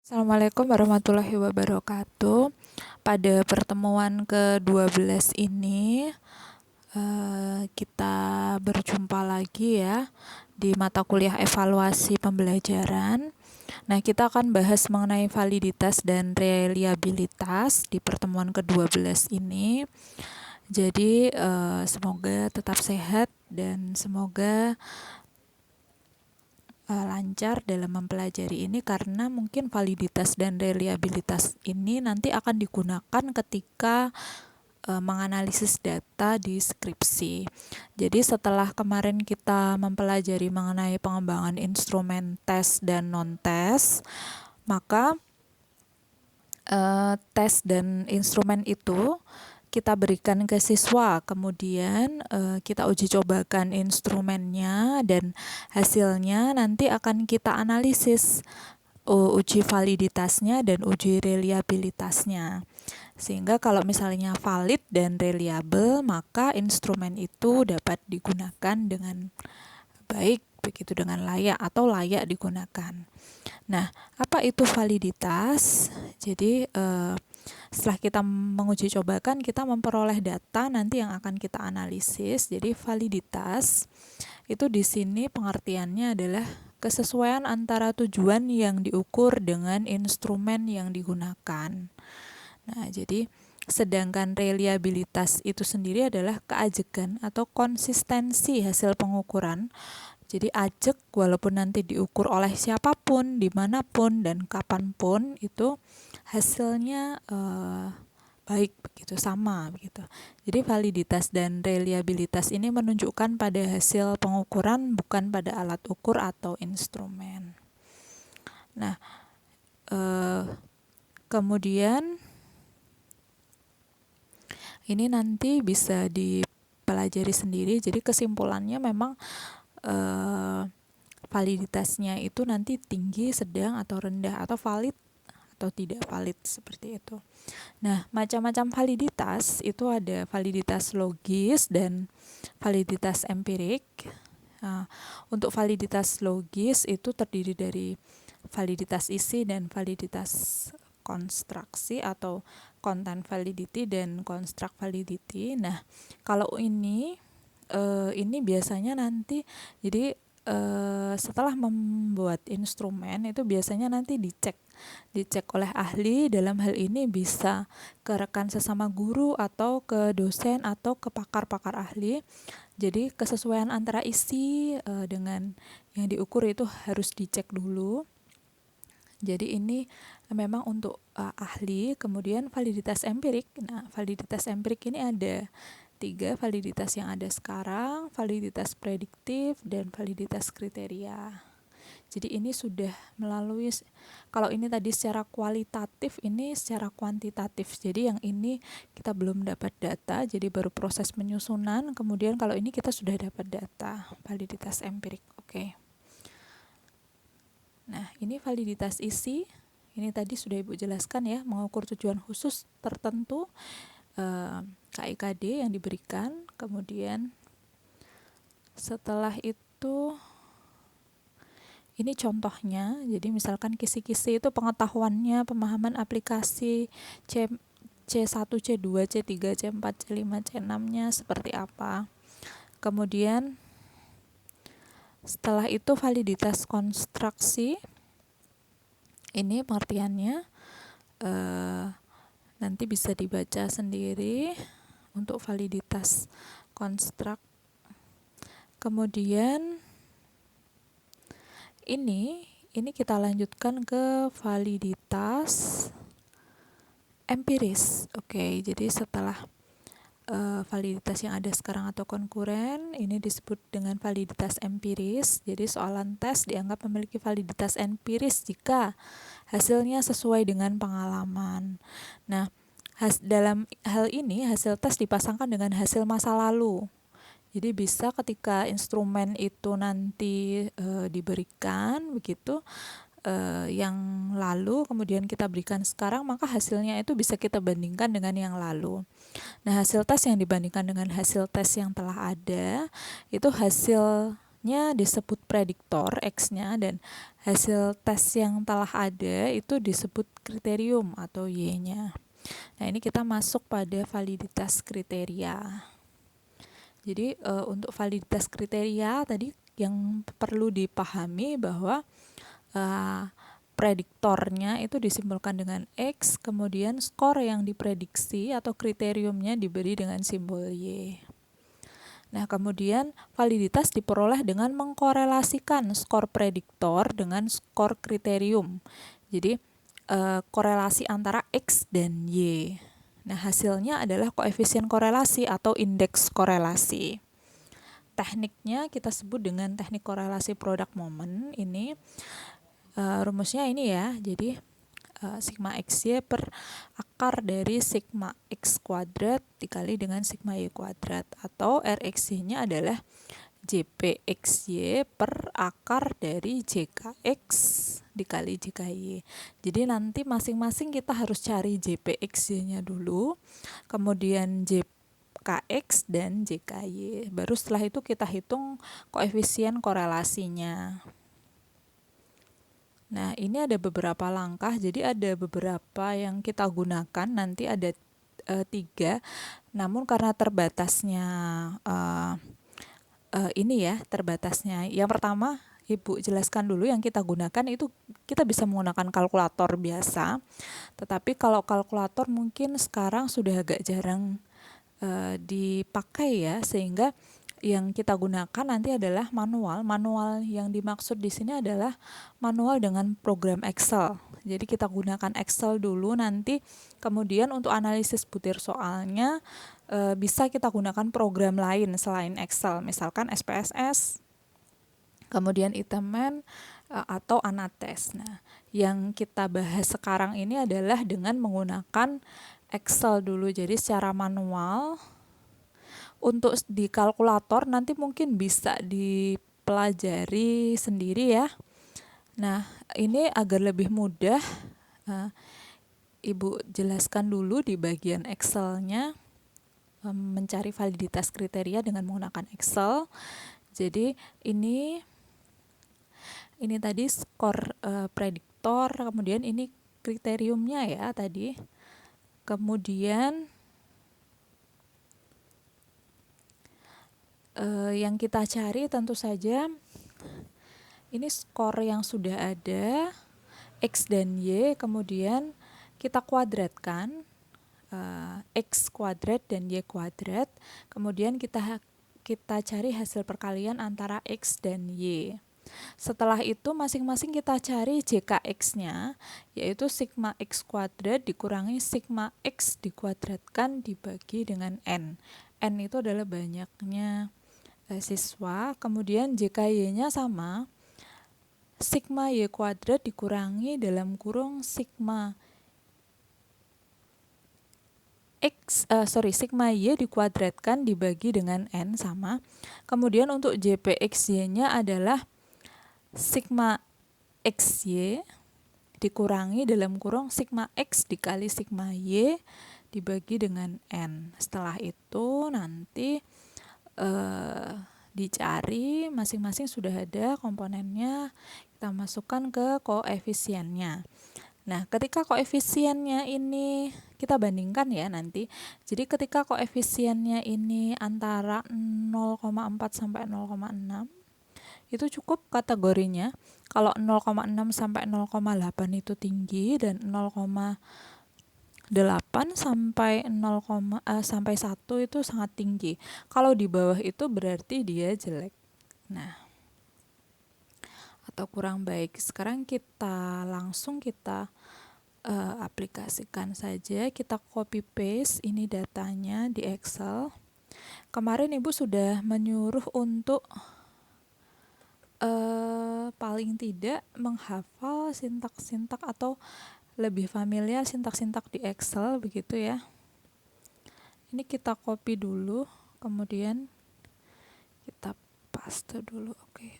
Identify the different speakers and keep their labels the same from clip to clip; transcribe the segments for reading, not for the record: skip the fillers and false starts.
Speaker 1: Assalamualaikum warahmatullahi wabarakatuh. Pada pertemuan ke-12 ini kita berjumpa lagi ya di mata kuliah evaluasi pembelajaran. Nah, kita akan bahas mengenai validitas dan reliabilitas di pertemuan ke-12 ini. Jadi semoga tetap sehat dan semoga lancar dalam mempelajari ini, karena mungkin validitas dan reliabilitas ini nanti akan digunakan ketika menganalisis data di skripsi. Jadi setelah kemarin kita mempelajari mengenai pengembangan instrumen tes dan non-tes, maka tes dan instrumen itu kita berikan ke siswa, kemudian kita uji cobakan instrumennya dan hasilnya nanti akan kita analisis uji validitasnya dan uji reliabilitasnya. Sehingga kalau misalnya valid dan reliable, maka instrumen itu dapat digunakan dengan baik, begitu, dengan layak atau layak digunakan. Nah, apa itu validitas? Jadi setelah kita menguji cobakan, kita memperoleh data nanti yang akan kita analisis. Jadi validitas itu di sini pengertiannya adalah kesesuaian antara tujuan yang diukur dengan instrumen yang digunakan. Nah, jadi sedangkan reliabilitas itu sendiri adalah keajekan atau konsistensi hasil pengukuran. Jadi ajek walaupun nanti diukur oleh siapapun, dimanapun, dan kapanpun, itu hasilnya baik, begitu, sama begitu. Jadi validitas dan reliabilitas ini menunjukkan pada hasil pengukuran, bukan pada alat ukur atau instrumen. Nah, kemudian ini nanti bisa dipelajari sendiri. Jadi kesimpulannya memang validitasnya itu nanti tinggi, sedang, atau rendah, atau valid atau tidak valid, seperti itu. Nah, macam-macam validitas itu ada validitas logis dan validitas empirik. Nah, untuk validitas logis itu terdiri dari validitas isi dan validitas konstruksi atau content validity dan construct validity. Nah, kalau ini biasanya nanti, jadi setelah membuat instrumen itu biasanya nanti dicek oleh ahli. Dalam hal ini bisa ke rekan sesama guru atau ke dosen atau ke pakar-pakar ahli. Jadi kesesuaian antara isi dengan yang diukur itu harus dicek dulu. Jadi ini memang untuk ahli. Kemudian validitas empirik. Nah, validitas empirik ini ada 3 validitas yang ada sekarang: validitas prediktif dan validitas kriteria. Jadi ini sudah melalui, kalau ini tadi secara kualitatif, ini secara kuantitatif. Jadi yang ini kita belum dapat data, jadi baru proses penyusunan. Kemudian kalau ini kita sudah dapat data, validitas empirik. Oke. Nah, ini validitas isi. Ini tadi sudah Ibu jelaskan ya, mengukur tujuan khusus tertentu, KIKD yang diberikan. Kemudian setelah itu ini contohnya. Jadi misalkan kisi-kisi itu pengetahuannya, pemahaman aplikasi C1, C2, C3, C4, C5, C6-nya seperti apa. Kemudian setelah itu validitas konstruksi. Ini pengertiannya nanti bisa dibaca sendiri untuk validitas konstruk. Kemudian ini kita lanjutkan ke validitas empiris. Oke, jadi setelah validitas yang ada sekarang atau konkuren, ini disebut dengan validitas empiris. Jadi soalan tes dianggap memiliki validitas empiris jika hasilnya sesuai dengan pengalaman. Nah, dalam hal ini hasil tes dipasangkan dengan hasil masa lalu. Jadi bisa ketika instrumen itu nanti diberikan begitu, yang lalu kemudian kita berikan sekarang, maka hasilnya itu bisa kita bandingkan dengan yang lalu. Nah, hasil tes yang dibandingkan dengan hasil tes yang telah ada, itu hasil Y-nya disebut prediktor X-nya, dan hasil tes yang telah ada itu disebut kriterium atau Y-nya. Nah, ini kita masuk pada validitas kriteria. Jadi untuk validitas kriteria tadi yang perlu dipahami bahwa prediktornya itu disimpulkan dengan X, kemudian skor yang diprediksi atau kriteriumnya diberi dengan simbol Y. Nah, kemudian validitas diperoleh dengan mengkorelasikan skor prediktor dengan skor kriterium. Jadi korelasi antara X dan Y. Nah, hasilnya adalah koefisien korelasi atau indeks korelasi. Tekniknya kita sebut dengan teknik korelasi product moment. Ini rumusnya ini ya. Jadi sigma XY per akar dari sigma X kuadrat dikali dengan sigma Y kuadrat, atau RXY-nya adalah JPXY per akar dari JKX dikali JKY. Jadi nanti masing-masing kita harus cari JPXY-nya dulu, kemudian JKX dan JKY. Baru setelah itu kita hitung koefisien korelasinya. Nah, ini ada beberapa langkah, jadi ada beberapa yang kita gunakan, nanti ada 3, namun karena terbatasnya ini ya, terbatasnya. Yang pertama, Ibu jelaskan dulu yang kita gunakan itu kita bisa menggunakan kalkulator biasa, tetapi kalau kalkulator mungkin sekarang sudah agak jarang dipakai ya, sehingga yang kita gunakan nanti adalah manual. Manual yang dimaksud di sini adalah manual dengan program Excel. Jadi kita gunakan Excel dulu, nanti kemudian untuk analisis butir soalnya bisa kita gunakan program lain selain Excel, misalkan SPSS, kemudian Iteman atau Anates. Nah, yang kita bahas sekarang ini adalah dengan menggunakan Excel dulu. Jadi secara manual. Untuk di kalkulator nanti mungkin bisa dipelajari sendiri ya. Nah, ini agar lebih mudah, Ibu jelaskan dulu di bagian Excel-nya, mencari validitas kriteria dengan menggunakan Excel. Jadi ini tadi skor prediktor, kemudian ini kriteriumnya ya tadi. Kemudian yang kita cari tentu saja ini skor yang sudah ada X dan Y, kemudian kita kuadratkan X kuadrat dan Y kuadrat, kemudian kita cari hasil perkalian antara X dan Y. Setelah itu masing-masing kita cari JKX-nya, yaitu sigma X kuadrat dikurangi sigma X dikuadratkan dibagi dengan N. N itu adalah banyaknya siswa, kemudian JKY-nya sama, sigma Y kuadrat dikurangi dalam kurung sigma sigma Y dikuadratkan dibagi dengan N sama. Kemudian untuk JPXY-nya adalah sigma XY dikurangi dalam kurung sigma X dikali sigma Y dibagi dengan N. Setelah itu nanti dicari, masing-masing sudah ada komponennya, kita masukkan ke koefisiennya. Nah, ketika koefisiennya ini kita bandingkan ya nanti. Jadi ketika koefisiennya ini antara 0,4 sampai 0,6 itu cukup kategorinya. Kalau 0,6 sampai 0,8 itu tinggi, dan 0,8 sampai 1 itu sangat tinggi. Kalau di bawah itu berarti dia jelek. Nah, atau kurang baik. Sekarang kita langsung aplikasikan saja. Kita copy paste ini datanya di Excel. Kemarin Ibu sudah menyuruh untuk paling tidak menghafal sintak-sintak atau lebih familiar sintak-sintak di Excel begitu ya. Ini kita copy dulu, kemudian kita paste dulu. Oke,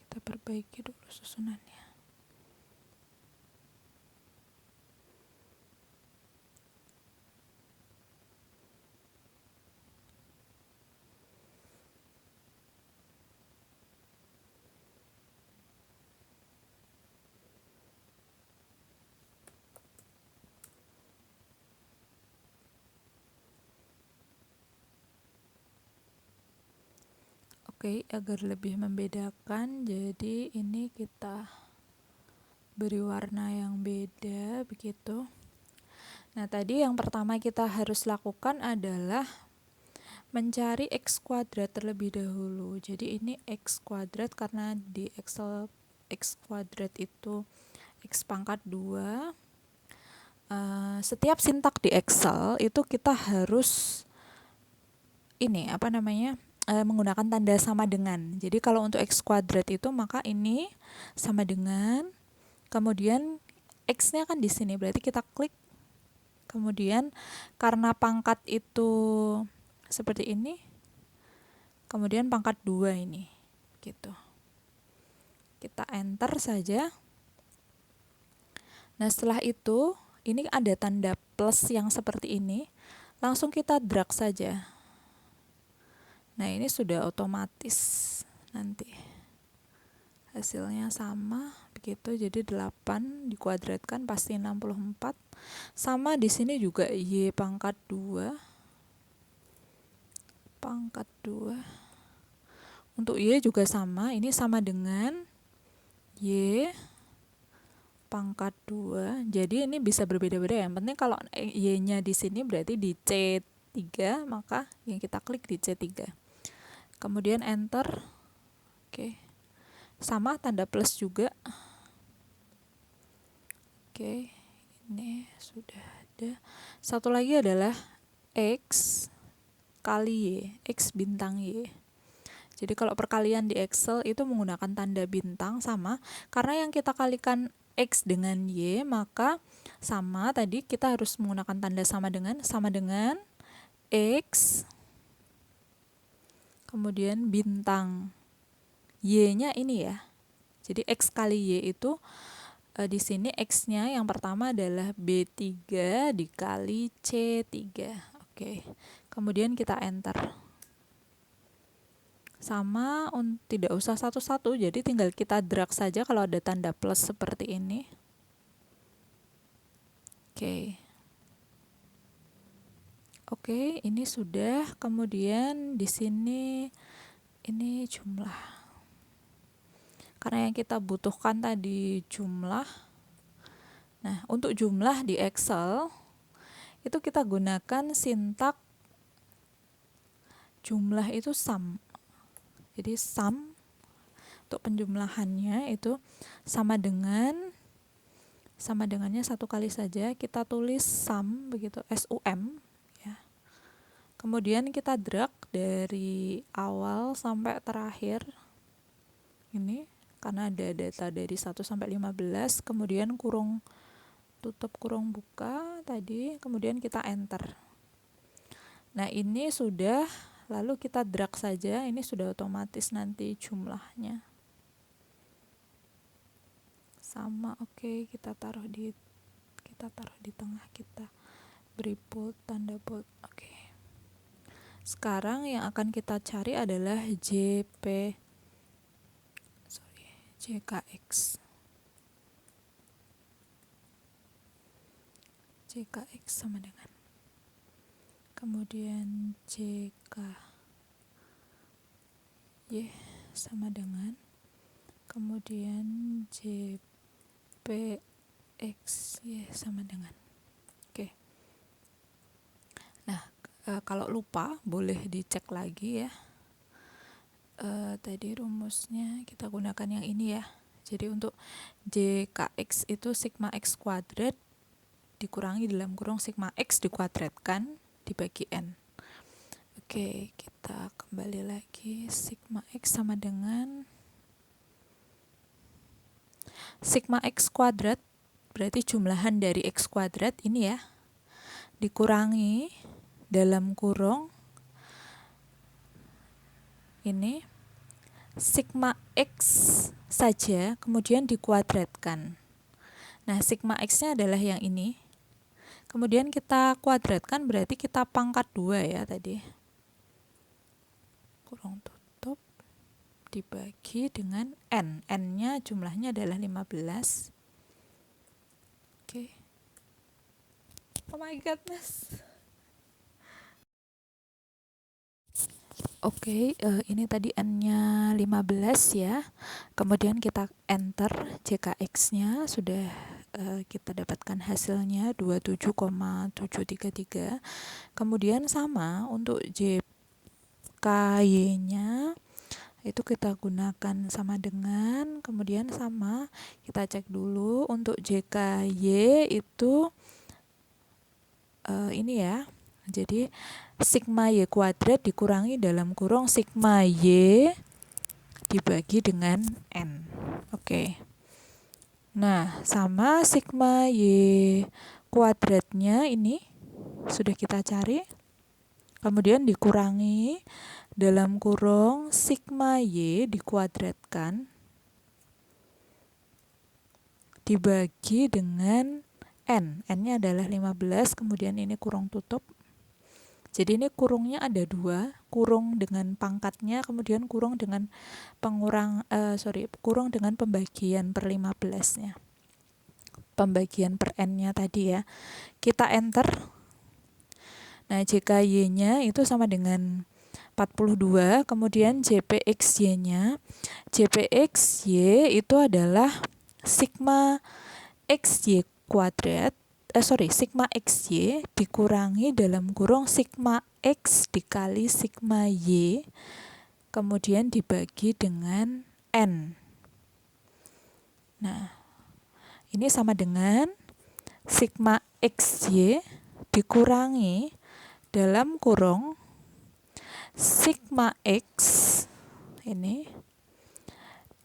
Speaker 1: kita perbaiki dulu susunannya. Oke, agar lebih membedakan, jadi ini kita beri warna yang beda begitu. Nah, tadi yang pertama kita harus lakukan adalah mencari X kuadrat terlebih dahulu. Jadi ini X kuadrat karena di Excel X kuadrat itu X pangkat 2. Setiap sintak di Excel itu kita harus menggunakan tanda sama dengan. Jadi kalau untuk X kuadrat itu maka ini sama dengan, kemudian X-nya kan di sini, berarti kita klik. Kemudian karena pangkat itu seperti ini, kemudian pangkat 2 ini gitu. Kita enter saja. Nah, setelah itu ini ada tanda plus yang seperti ini. Langsung kita drag saja. Nah, ini sudah otomatis nanti hasilnya sama begitu. Jadi 8 dikuadratkan pasti 64. Sama di sini juga Y pangkat 2. Pangkat 2. Untuk Y juga sama, ini sama dengan Y pangkat 2. Jadi ini bisa berbeda-beda. Yang penting kalau Y-nya di sini berarti di C3, maka yang kita klik di C3. Kemudian enter. Oke. Sama tanda plus juga. Oke. Ini sudah ada. Satu lagi adalah X kali Y, X bintang Y. Jadi kalau perkalian di Excel itu menggunakan tanda bintang sama, karena yang kita kalikan X dengan Y, maka sama tadi kita harus menggunakan tanda sama dengan X, kemudian bintang Y-nya ini ya. Jadi X kali Y itu di sini X-nya yang pertama adalah B3 dikali C3. Oke. Kemudian kita enter. Sama, tidak usah satu-satu, jadi tinggal kita drag saja kalau ada tanda plus seperti ini. Oke, ini sudah. Kemudian di sini ini jumlah. Karena yang kita butuhkan tadi jumlah. Nah, untuk jumlah di Excel itu kita gunakan sintak jumlah itu sum. Jadi sum untuk penjumlahannya itu sama dengannya satu kali saja, kita tulis sum begitu, SUM ya. Kemudian kita drag dari awal sampai terakhir ini karena ada data dari 1 sampai 15, kemudian tutup kurung buka tadi, kemudian kita enter. Nah, ini sudah. Lalu kita drag saja, ini sudah otomatis nanti jumlahnya. Sama, oke, kita taruh di tengah, kita beri bold, tanda bold. Oke. Sekarang yang akan kita cari adalah JKX. JKX sama dengan, kemudian JKY sama dengan, kemudian JPXY sama dengan. Oke. Nah, kalau lupa boleh dicek lagi ya. Tadi rumusnya kita gunakan yang ini ya. Jadi untuk JKX itu sigma X kuadrat dikurangi dalam kurung sigma X dikuadratkan dibagi N. Oke, kita kembali lagi. Sigma X sama dengan sigma X kuadrat, berarti jumlahan dari X kuadrat ini ya, dikurangi dalam kurung ini sigma X saja, kemudian dikuadratkan. Nah, sigma X-nya adalah yang ini. Kemudian kita kuadratkan, berarti kita pangkat 2 ya tadi. Kurung tutup dibagi dengan N. N-nya jumlahnya adalah 15. Oke. Oh my goodness. Oke, ini tadi N-nya 15 ya. Kemudian kita enter JKX-nya, sudah kita dapatkan hasilnya 27,733. Kemudian sama untuk JKY-nya itu kita gunakan sama dengan, kemudian sama kita cek dulu untuk JKY itu ini ya. Jadi sigma Y kuadrat dikurangi dalam kurung sigma Y dibagi dengan N. Oke. Nah, sama sigma Y kuadratnya ini sudah kita cari. Kemudian dikurangi dalam kurung sigma Y dikuadratkan dibagi dengan N. N-nya adalah 15, kemudian ini kurung tutup. Jadi ini kurungnya ada dua, kurung dengan pangkatnya, kemudian kurung dengan kurung dengan pembagian per 15-nya. Pembagian per N-nya tadi ya. Kita enter. Nah, JKY-nya itu sama dengan 42, kemudian JPXY-nya. JPXY itu adalah sigma XY kuadrat, sigma XY dikurangi dalam kurung sigma X dikali sigma Y, kemudian dibagi dengan N. Nah, ini sama dengan sigma XY dikurangi dalam kurung sigma X ini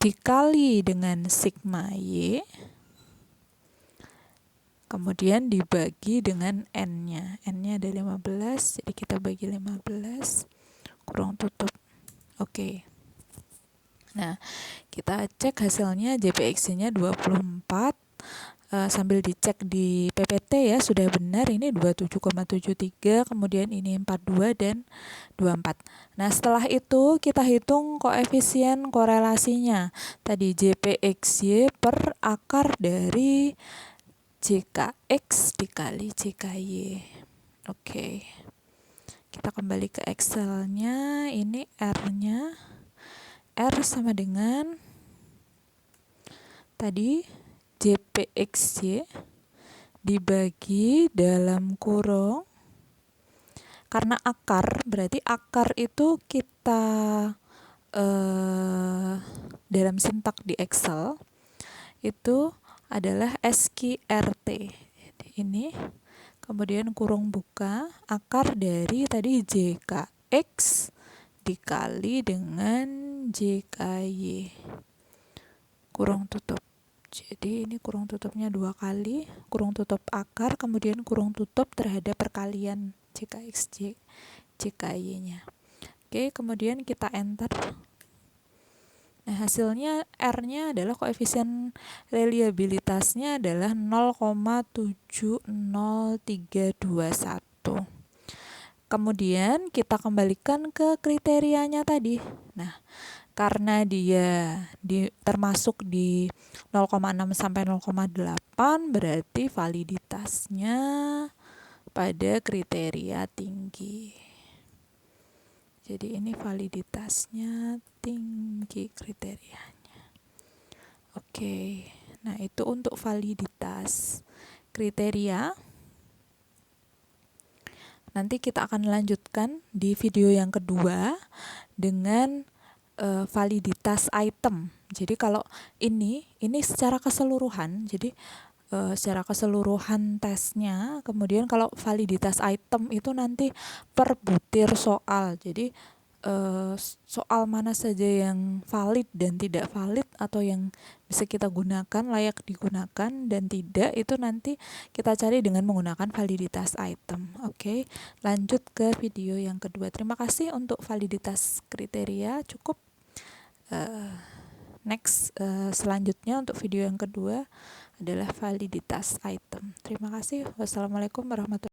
Speaker 1: dikali dengan sigma Y, kemudian dibagi dengan N-nya. N-nya ada 15, jadi kita bagi 15, kurung tutup. Oke. Nah, kita cek hasilnya JPX-nya 24. Sambil dicek di PPT ya, sudah benar, ini 27,73, kemudian ini 42 dan 24. Nah, setelah itu kita hitung koefisien korelasinya. Tadi JPXY per akar dari JKX dikali JKY. Oke. Kita kembali ke Excel-nya. Ini R-nya. R sama dengan tadi JPXY dibagi dalam kurung, karena akar, berarti akar itu kita dalam sintak di Excel itu adalah SQRT. Ini kemudian kurung buka akar dari tadi JKX dikali dengan JKY, kurung tutup. Jadi ini kurung tutupnya dua kali, kurung tutup akar, kemudian kurung tutup terhadap perkalian JKX JKY-nya. Oke, kemudian kita enter. Nah, hasilnya R-nya adalah koefisien reliabilitasnya adalah 0,70321. Kemudian kita kembalikan ke kriterianya tadi. Nah, karena dia termasuk di 0,6 sampai 0,8, berarti validitasnya pada kriteria tinggi. Jadi ini validitasnya tinggi kriterianya. Oke, nah itu untuk validitas kriteria. Nanti kita akan lanjutkan di video yang kedua dengan validitas item. Jadi kalau ini secara keseluruhan, jadi secara keseluruhan tesnya. Kemudian kalau validitas item itu nanti per butir soal. Jadi soal mana saja yang valid dan tidak valid, atau yang bisa kita gunakan, layak digunakan dan tidak, itu nanti kita cari dengan menggunakan validitas item. Oke, lanjut ke video yang kedua. Terima kasih untuk validitas kriteria, cukup. Next, selanjutnya untuk video yang kedua adalah validitas item. Terima kasih. Wassalamualaikum warahmatullahi wabarakatuh.